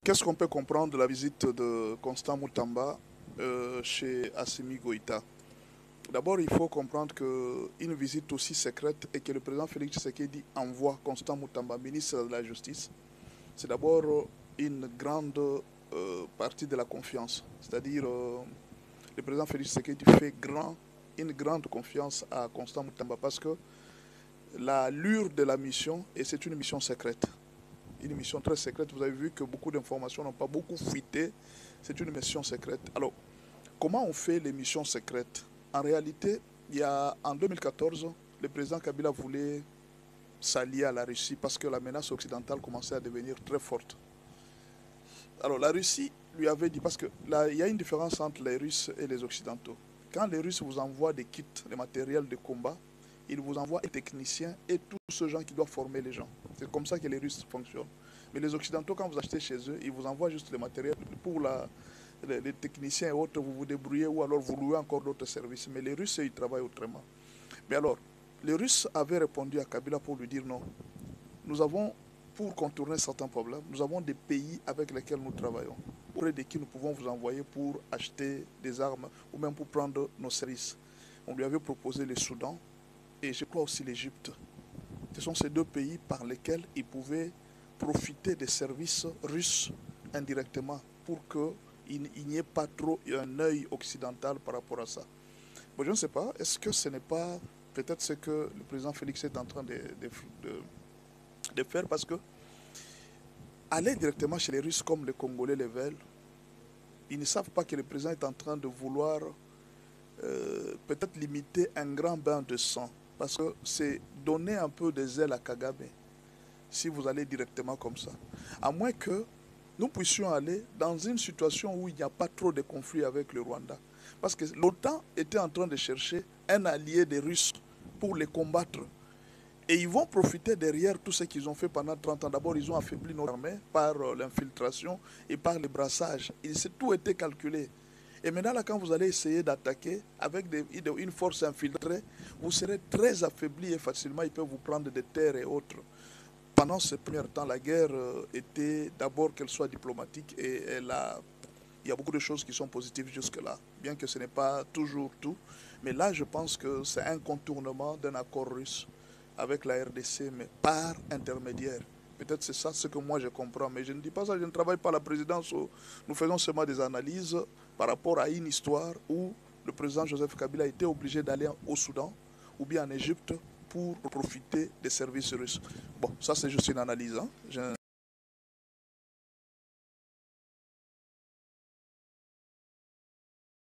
Qu'est-ce qu'on peut comprendre de la visite de Constant Moutamba chez Assimi Goïta? D'abord, il faut comprendre qu'une visite aussi secrète et que le président Félix Tshisekedi envoie Constant Moutamba, ministre de la Justice, c'est d'abord une grande partie de la confiance. C'est-à-dire, le président Félix Tshisekedi fait une grande confiance à Constant Moutamba parce que l'allure de la mission, et c'est une mission secrète, une mission très secrète. Vous avez vu que beaucoup d'informations n'ont pas beaucoup fuité. C'est une mission secrète. Alors, comment on fait les missions secrètes? En réalité, en 2014, le président Kabila voulait s'allier à la Russie parce que la menace occidentale commençait à devenir très forte. Alors, la Russie lui avait dit, parce que là, il y a une différence entre les Russes et les Occidentaux. Quand les Russes vous envoient des kits, des matériels de combat, ils vous envoient des techniciens et tous ces gens qui doivent former les gens. C'est comme ça que les Russes fonctionnent. Mais les Occidentaux, quand vous achetez chez eux, ils vous envoient juste le matériel pour les techniciens et autres, vous vous débrouillez ou alors vous louez encore d'autres services. Mais les Russes, ils travaillent autrement. Mais alors, les Russes avaient répondu à Kabila pour lui dire non. Nous avons, pour contourner certains problèmes, nous avons des pays avec lesquels nous travaillons, auprès de qui nous pouvons vous envoyer pour acheter des armes ou même pour prendre nos services. On lui avait proposé le Soudan et je crois aussi l'Égypte. Ce sont ces deux pays par lesquels il pouvait profiter des services russes indirectement pour qu'il n'y ait pas trop un œil occidental par rapport à ça. Bon, je ne sais pas, est-ce que ce n'est pas peut-être ce que le président Félix est en train de faire, parce que aller directement chez les Russes comme les Congolais le veulent, ils ne savent pas que le président est en train de vouloir peut-être limiter un grand bain de sang. Parce que c'est donner un peu des ailes à Kagame si vous allez directement comme ça. À moins que nous puissions aller dans une situation où il n'y a pas trop de conflits avec le Rwanda. Parce que l'OTAN était en train de chercher un allié des Russes pour les combattre. Et ils vont profiter derrière tout ce qu'ils ont fait pendant 30 ans. D'abord, ils ont affaibli notre armée par l'infiltration et par le brassage. Tout était calculé. Et maintenant, là, quand vous allez essayer d'attaquer avec une force infiltrée, vous serez très affaibli et facilement, ils peuvent vous prendre des terres et autres. Pendant ce premier temps, la guerre était d'abord qu'elle soit diplomatique et il y a beaucoup de choses qui sont positives jusque-là, bien que ce n'est pas toujours tout. Mais là, je pense que c'est un contournement d'un accord russe avec la RDC, mais par intermédiaire. Peut-être c'est ça ce que moi je comprends, mais je ne dis pas ça, je ne travaille pas à la présidence. Nous faisons seulement des analyses par rapport à une histoire où le président Joseph Kabila était obligé d'aller au Soudan ou bien en Égypte pour profiter des services russes. Bon, ça c'est juste une analyse. Hein.